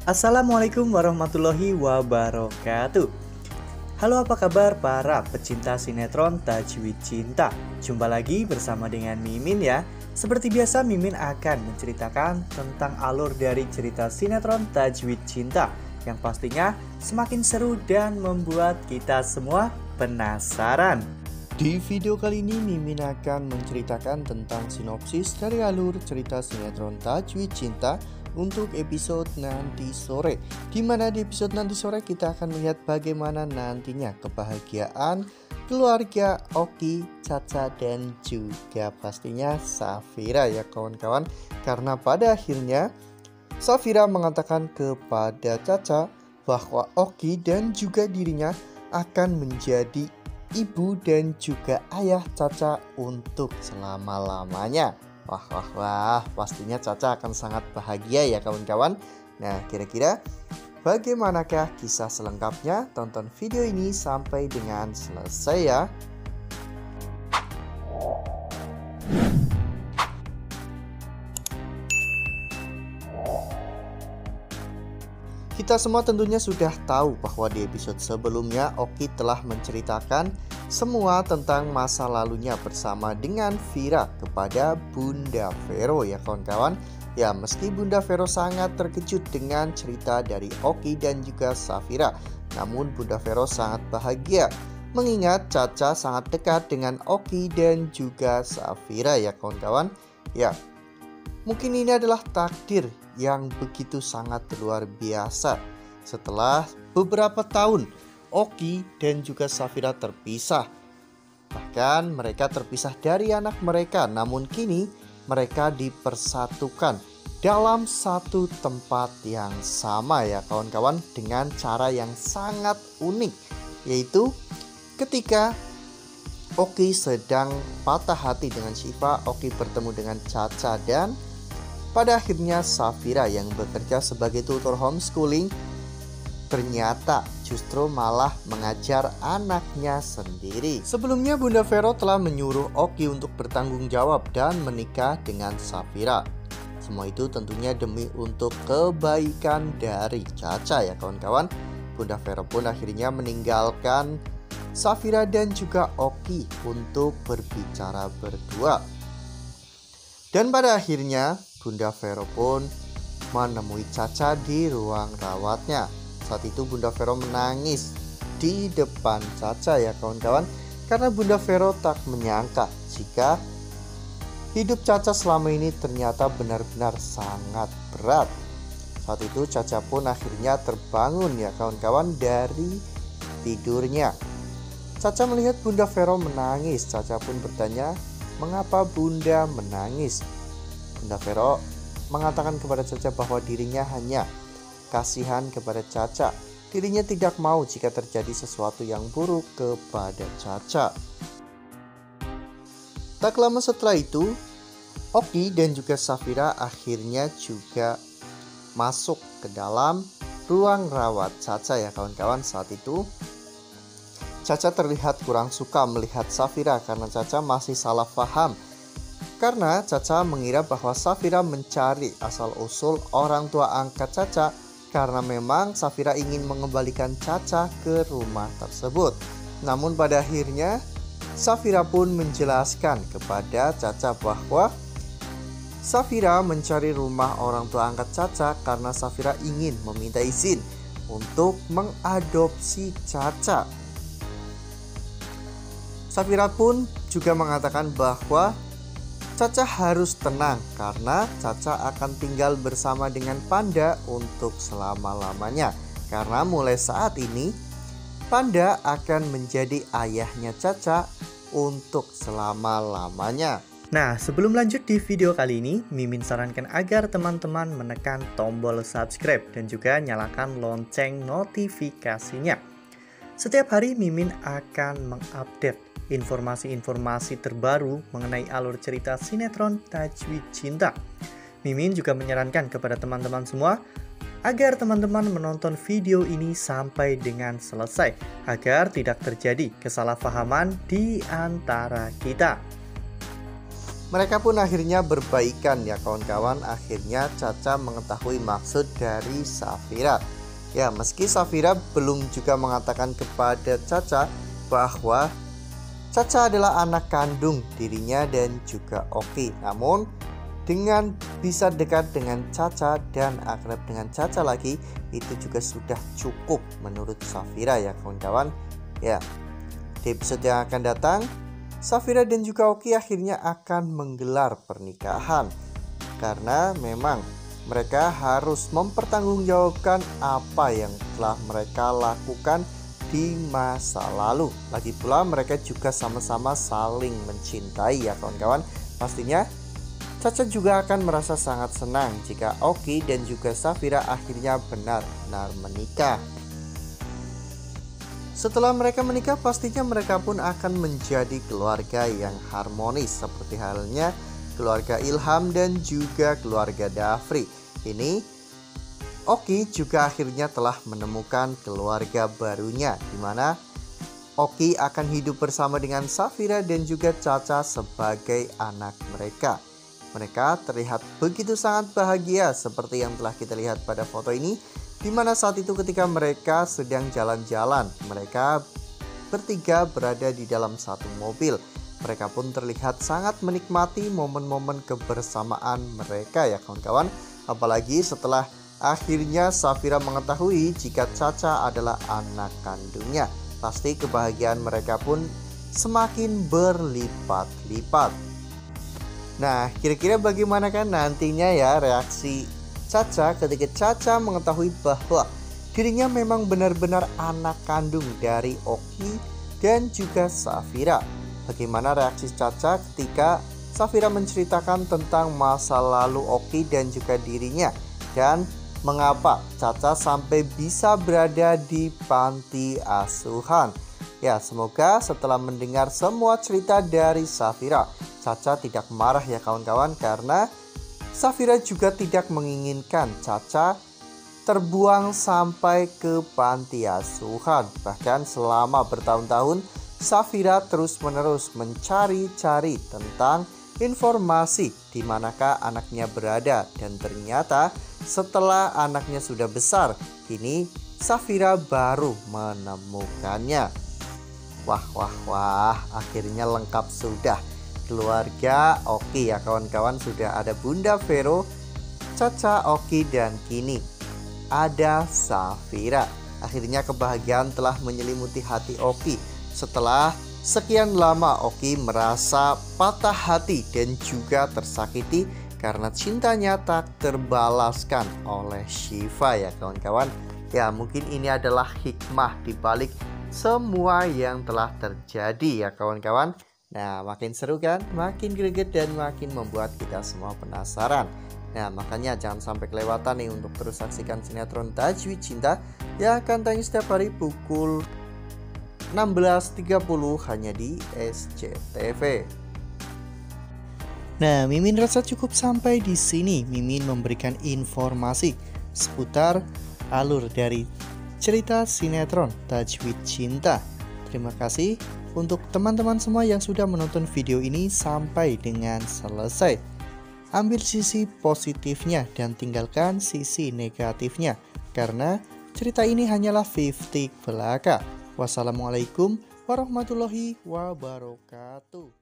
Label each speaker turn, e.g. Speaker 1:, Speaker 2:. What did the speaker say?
Speaker 1: Assalamualaikum warahmatullahi wabarakatuh. Halo, apa kabar para pecinta sinetron Tajwid Cinta? Jumpa lagi bersama dengan Mimin ya. Seperti biasa, Mimin akan menceritakan tentang alur dari cerita sinetron Tajwid Cinta yang pastinya semakin seru dan membuat kita semua penasaran. Di video kali ini Mimin akan menceritakan tentang sinopsis dari alur cerita sinetron Tajwid Cinta untuk episode nanti sore, dimana di episode nanti sore kita akan melihat bagaimana nantinya kebahagiaan keluarga Oki, Caca, dan juga pastinya Safira ya kawan-kawan. Karena pada akhirnya Safira mengatakan kepada Caca bahwa Oki dan juga dirinya akan menjadi ibu dan juga ayah Caca untuk selama-lamanya. Wah, pastinya Caca akan sangat bahagia ya kawan-kawan. Nah, kira-kira bagaimanakah kisah selengkapnya? Tonton video ini sampai dengan selesai ya. Kita semua tentunya sudah tahu bahwa di episode sebelumnya Oki telah menceritakan semua tentang masa lalunya bersama dengan Vira kepada Bunda Vero ya kawan-kawan. Ya, meski Bunda Vero sangat terkejut dengan cerita dari Oki dan juga Safira, namun Bunda Vero sangat bahagia mengingat Caca sangat dekat dengan Oki dan juga Safira ya kawan-kawan. Ya, mungkin ini adalah takdir yang begitu sangat luar biasa. Setelah beberapa tahun Oki dan juga Safira terpisah. Bahkan mereka terpisah dari anak mereka, namun kini mereka dipersatukan dalam satu tempat yang sama ya kawan-kawan, dengan cara yang sangat unik, yaitu ketika Oki sedang patah hati dengan Syifa, Oki bertemu dengan Caca dan pada akhirnya Safira yang bekerja sebagai tutor homeschooling ternyata justru malah mengajar anaknya sendiri. Sebelumnya Bunda Vero telah menyuruh Oki untuk bertanggung jawab dan menikah dengan Safira. Semua itu tentunya demi untuk kebaikan dari Caca ya kawan-kawan. Bunda Vero pun akhirnya meninggalkan Safira dan juga Oki untuk berbicara berdua. Dan pada akhirnya Bunda Vero pun menemui Caca di ruang rawatnya. Saat itu Bunda Vero menangis di depan Caca ya kawan-kawan, karena Bunda Vero tak menyangka jika hidup Caca selama ini ternyata benar-benar sangat berat. Saat itu Caca pun akhirnya terbangun ya kawan-kawan dari tidurnya. Caca melihat Bunda Vero menangis. Caca pun bertanya, "Mengapa Bunda menangis?" Bunda Vero mengatakan kepada Caca bahwa dirinya hanya kasihan kepada Caca. Dirinya tidak mau jika terjadi sesuatu yang buruk kepada Caca. Tak lama setelah itu, Oki dan juga Safira akhirnya juga masuk ke dalam ruang rawat Caca ya kawan-kawan. Saat itu Caca terlihat kurang suka melihat Safira karena Caca masih salah paham. Karena Caca mengira bahwa Safira mencari asal-usul orang tua angkat Caca, karena memang Safira ingin mengembalikan Caca ke rumah tersebut. Namun pada akhirnya Safira pun menjelaskan kepada Caca bahwa Safira mencari rumah orang tua angkat Caca karena Safira ingin meminta izin untuk mengadopsi Caca. Safira pun juga mengatakan bahwa Caca harus tenang karena Caca akan tinggal bersama dengan Panda untuk selama-lamanya. Karena mulai saat ini Panda akan menjadi ayahnya Caca untuk selama-lamanya. Nah, sebelum lanjut di video kali ini, Mimin sarankan agar teman-teman menekan tombol subscribe dan juga nyalakan lonceng notifikasinya. Setiap hari Mimin akan mengupdate informasi-informasi terbaru mengenai alur cerita sinetron Tajwid Cinta. Mimin juga menyarankan kepada teman-teman semua agar teman-teman menonton video ini sampai dengan selesai agar tidak terjadi kesalahpahaman di antara kita. Mereka pun akhirnya berbaikan ya kawan-kawan. Akhirnya Caca mengetahui maksud dari Safira. Ya, meski Safira belum juga mengatakan kepada Caca bahwa Caca adalah anak kandung dirinya dan juga Oki. Namun dengan bisa dekat dengan Caca dan akrab dengan Caca lagi, itu juga sudah cukup menurut Safira ya kawan-kawan. Ya, di episode yang akan datang, Safira dan juga Oki akhirnya akan menggelar pernikahan. Karena memang mereka harus mempertanggungjawabkan apa yang telah mereka lakukan di masa lalu. Lagi pula mereka juga sama-sama saling mencintai ya kawan-kawan. Pastinya Caca juga akan merasa sangat senang jika Oki dan juga Safira akhirnya benar-benar menikah. Setelah mereka menikah, pastinya mereka pun akan menjadi keluarga yang harmonis, seperti halnya keluarga Ilham dan juga keluarga Dafri. Ini Oki juga akhirnya telah menemukan keluarga barunya, di mana Oki akan hidup bersama dengan Safira dan juga Caca sebagai anak mereka. Mereka terlihat begitu sangat bahagia seperti yang telah kita lihat pada foto ini, di mana saat itu ketika mereka sedang jalan-jalan, mereka bertiga berada di dalam satu mobil. Mereka pun terlihat sangat menikmati momen-momen kebersamaan mereka ya kawan-kawan. Apalagi setelah akhirnya Safira mengetahui jika Caca adalah anak kandungnya. Pasti kebahagiaan mereka pun semakin berlipat-lipat. Nah, kira-kira bagaimana kan nantinya ya reaksi Caca ketika Caca mengetahui bahwa dirinya memang benar-benar anak kandung dari Oki dan juga Safira. Bagaimana reaksi Caca ketika Safira menceritakan tentang masa lalu Oki dan juga dirinya, dan mengapa Caca sampai bisa berada di panti asuhan. Ya, semoga setelah mendengar semua cerita dari Safira, Caca tidak marah ya kawan-kawan, karena Safira juga tidak menginginkan Caca terbuang sampai ke panti asuhan. Bahkan selama bertahun-tahun Safira terus-menerus mencari-cari tentang informasi di manakah anaknya berada. Dan ternyata setelah anaknya sudah besar, kini Safira baru menemukannya. Wah, akhirnya lengkap sudah. Keluarga Oki ya kawan-kawan, sudah ada Bunda Vero, Caca, Oki, dan kini ada Safira. Akhirnya kebahagiaan telah menyelimuti hati Oki. Setelah sekian lama Oki merasa patah hati dan juga tersakiti karena cintanya tak terbalaskan oleh Shiva ya kawan-kawan. Ya, mungkin ini adalah hikmah dibalik semua yang telah terjadi ya kawan-kawan. Nah, makin seru kan, makin greget dan makin membuat kita semua penasaran. Nah, makanya jangan sampai kelewatan nih untuk terus saksikan sinetron Tajwid Cinta yang akan tayang setiap hari pukul 16.30 hanya di SCTV. Nah, Mimin rasa cukup sampai di sini. Mimin memberikan informasi seputar alur dari cerita sinetron Tajwid Cinta. Terima kasih untuk teman-teman semua yang sudah menonton video ini sampai dengan selesai. Ambil sisi positifnya dan tinggalkan sisi negatifnya, karena cerita ini hanyalah 50 belaka. Wassalamualaikum warahmatullahi wabarakatuh.